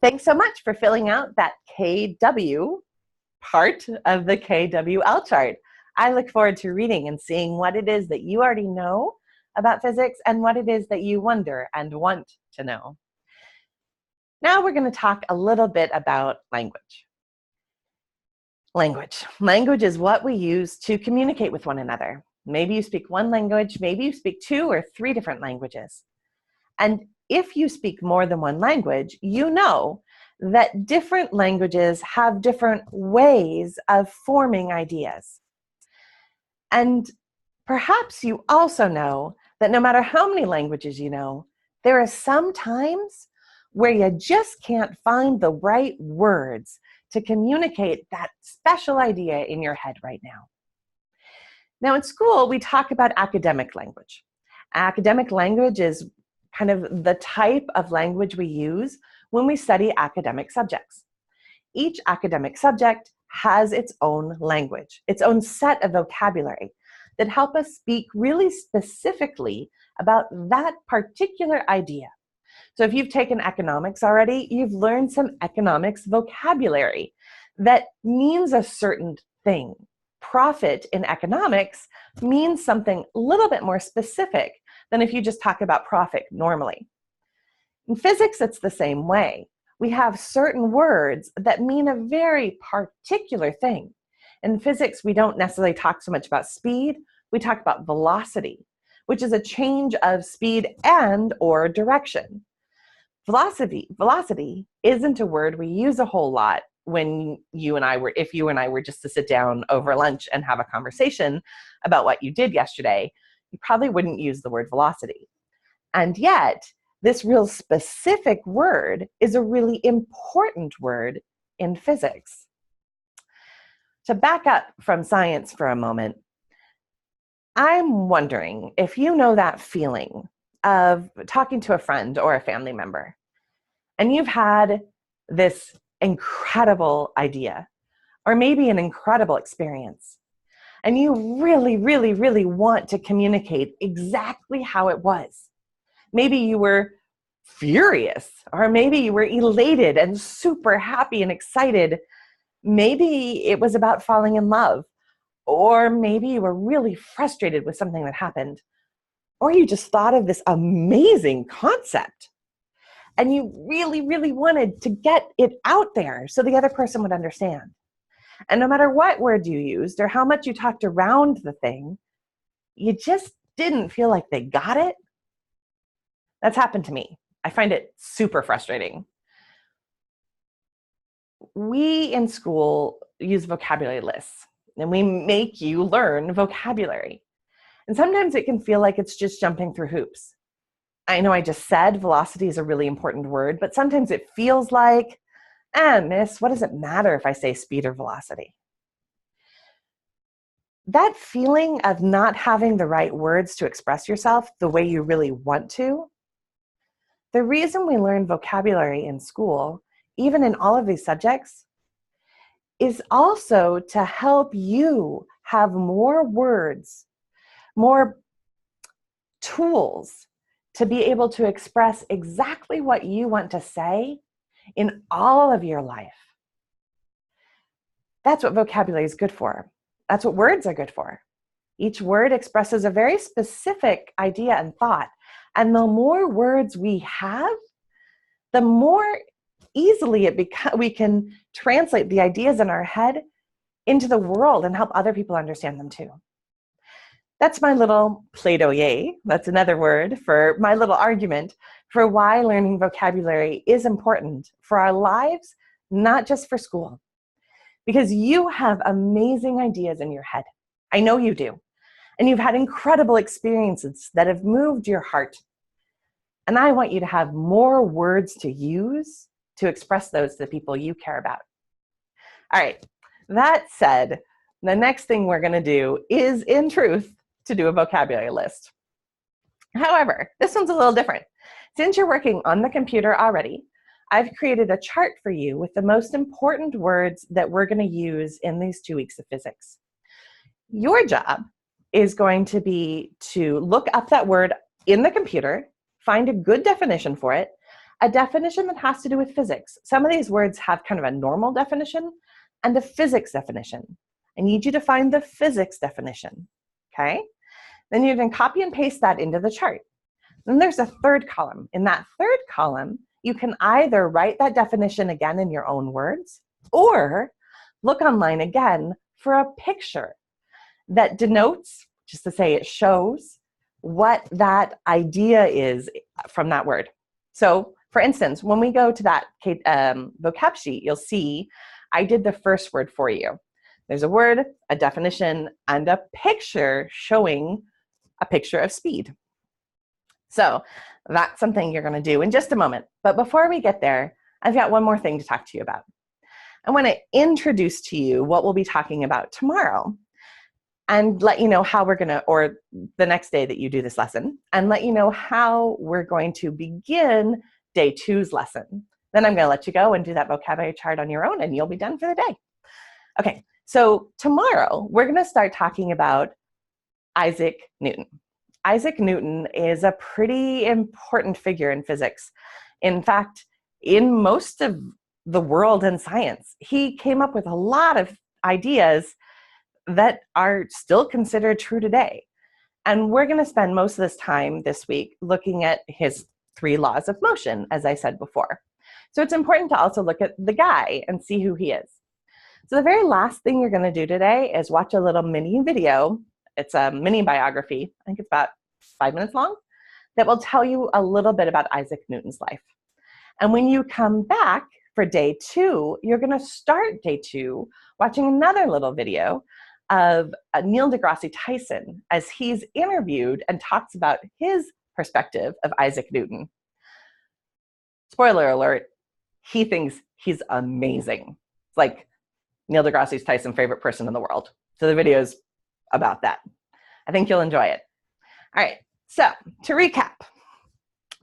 Thanks so much for filling out that KW part of the KWL chart. I look forward to reading and seeing what it is that you already know about physics and what it is that you wonder and want to know. Now we're going to talk a little bit about language. Language is what we use to communicate with one another. Maybe you speak one language, maybe you speak 2 or 3 different languages. And if you speak more than one language, you know that different languages have different ways of forming ideas. And perhaps you also know that no matter how many languages you know, there are some times where you just can't find the right words to communicate that special idea in your head right now. Now in school, we talk about academic language. Academic language is kind of the type of language we use when we study academic subjects. Each academic subject has its own language, its own set of vocabulary that help us speak really specifically about that particular idea. So if you've taken economics already, you've learned some economics vocabulary that means a certain thing. Profit in economics means something a little bit more specific than if you just talk about profit normally. In physics, it's the same way. We have certain words that mean a very particular thing. In physics, we don't necessarily talk so much about speed, we talk about velocity, which is a change of speed and or direction. Velocity isn't a word we use a whole lot when if you and I were just to sit down over lunch and have a conversation about what you did yesterday, you probably wouldn't use the word velocity. And yet, this real specific word is a really important word in physics. To back up from science for a moment, I'm wondering if you know that feeling of talking to a friend or a family member, and you've had this incredible idea, or maybe an incredible experience, and you really, really, really want to communicate exactly how it was. Maybe you were furious, or maybe you were elated and super happy and excited. Maybe it was about falling in love, or maybe you were really frustrated with something that happened, or you just thought of this amazing concept, and you really, really wanted to get it out there so the other person would understand. And no matter what word you used or how much you talked around the thing, you just didn't feel like they got it. That's happened to me. I find it super frustrating. We in school use vocabulary lists, and we make you learn vocabulary. And sometimes it can feel like it's just jumping through hoops. I know I just said velocity is a really important word, but sometimes it feels like, miss, what does it matter if I say speed or velocity? That feeling of not having the right words to express yourself the way you really want to, the reason we learn vocabulary in school, even in all of these subjects, is also to help you have more words, more tools to be able to express exactly what you want to say in all of your life. That's what vocabulary is good for. That's what words are good for. Each word expresses a very specific idea and thought. And the more words we have, the more easily we can translate the ideas in our head into the world and help other people understand them too. That's my little plaidoyer. That's another word for my little argument for why learning vocabulary is important for our lives, not just for school. Because you have amazing ideas in your head. I know you do. And you've had incredible experiences that have moved your heart. And I want you to have more words to use to express those to the people you care about. All right, that said, the next thing we're going to do is, in truth, to do a vocabulary list. However, this one's a little different. Since you're working on the computer already, I've created a chart for you with the most important words that we're going to use in these 2 weeks of physics. Your job is going to be to look up that word in the computer, find a good definition for it, a definition that has to do with physics. Some of these words have kind of a normal definition and a physics definition. I need you to find the physics definition, okay? Then you can copy and paste that into the chart. Then there's a third column. In that third column, you can either write that definition again in your own words or look online again for a picture that denotes, just to say it shows, what that idea is from that word. So for instance, when we go to that vocab sheet, you'll see I did the first word for you. There's a word, a definition, and a picture showing a picture of speed. So that's something you're going to do in just a moment. But before we get there, I've got one more thing to talk to you about. I want to introduce to you what we'll be talking about tomorrow and let you know how we're going to, or the next day that you do this lesson, and let you know how we're going to begin day 2's lesson. Then I'm going to let you go and do that vocabulary chart on your own, and you'll be done for the day. Okay, so tomorrow we're going to start talking about Isaac Newton. Isaac Newton is a pretty important figure in physics. In fact, in most of the world in science, he came up with a lot of ideas that are still considered true today. And we're going to spend most of this time this week looking at his 3 laws of motion, as I said before. So it's important to also look at the guy and see who he is. So the very last thing you're going to do today is watch a little mini video. It's a mini biography. I think it's about 5 minutes long, that will tell you a little bit about Isaac Newton's life. And when you come back for day 2, you're going to start day 2 watching another little video of Neil deGrasse Tyson as he's interviewed and talks about his perspective of Isaac Newton. Spoiler alert, he thinks he's amazing. It's like Neil deGrasse Tyson's favorite person in the world. So the video is about that. I think you'll enjoy it. All right, so to recap,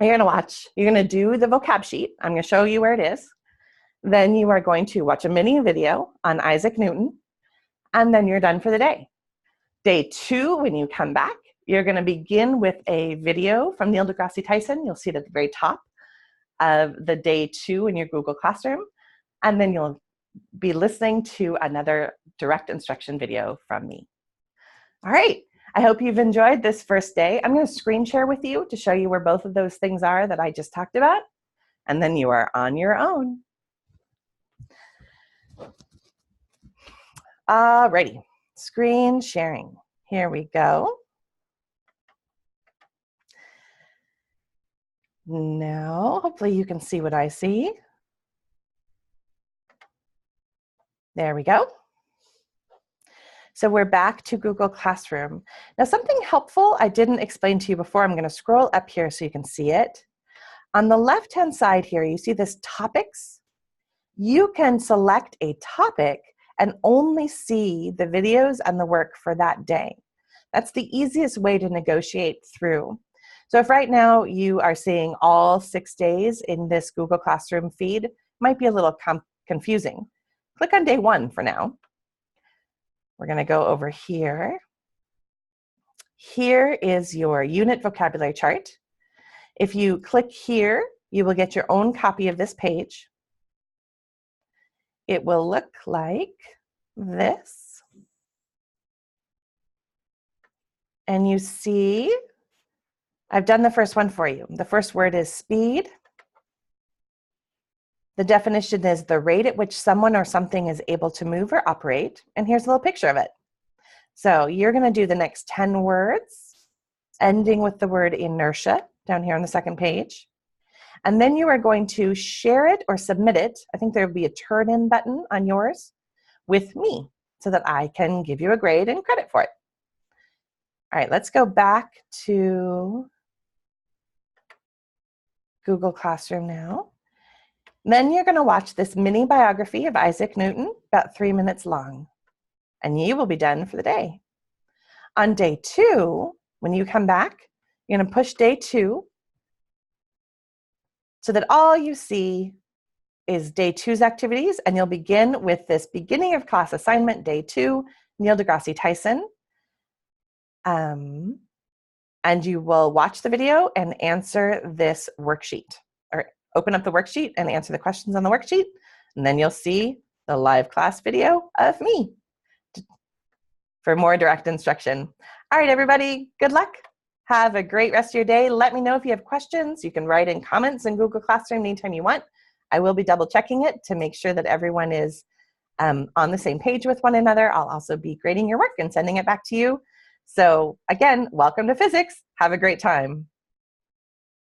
you're going to do the vocab sheet. I'm going to show you where it is. Then you are going to watch a mini video on Isaac Newton, and then you're done for the day. Day 2, when you come back, you're going to begin with a video from Neil deGrasse Tyson. You'll see it at the very top of the day 2 in your Google Classroom, and then you'll be listening to another direct instruction video from me. All right. I hope you've enjoyed this first day. I'm going to screen share with you to show you where both of those things are that I just talked about, and then you are on your own. Alrighty, screen sharing. Here we go. Now, hopefully you can see what I see. There we go. So we're back to Google Classroom. Now, something helpful I didn't explain to you before. I'm going to scroll up here so you can see it. On the left-hand side here, you see this topics. You can select a topic and only see the videos and the work for that day. That's the easiest way to negotiate through. So if right now you are seeing all 6 days in this Google Classroom feed, it might be a little confusing. Click on day 1 for now. We're going to go over here. Here is your unit vocabulary chart. If you click here, you will get your own copy of this page. It will look like this. And you see, I've done the first one for you. The first word is speed. The definition is the rate at which someone or something is able to move or operate. And here's a little picture of it. So you're going to do the next 10 words, ending with the word inertia down here on the second page. And then you are going to share it or submit it. I think there will be a turn in button on yours with me so that I can give you a grade and credit for it. All right, let's go back to Google Classroom now. Then you're going to watch this mini biography of Isaac Newton, about 3 minutes long, and you will be done for the day. On day 2, when you come back, you're going to push day 2 so that all you see is day 2's activities, and you'll begin with this beginning of class assignment, day 2, Neil deGrasse Tyson. And you will watch the video and answer this worksheet, or open up the worksheet and answer the questions on the worksheet, and then you'll see the live class video of me for more direct instruction. All right, everybody, good luck. Have a great rest of your day. Let me know if you have questions. You can write in comments in Google Classroom anytime you want. I will be double checking it to make sure that everyone is on the same page with one another. I'll also be grading your work and sending it back to you. So again, welcome to physics. Have a great time.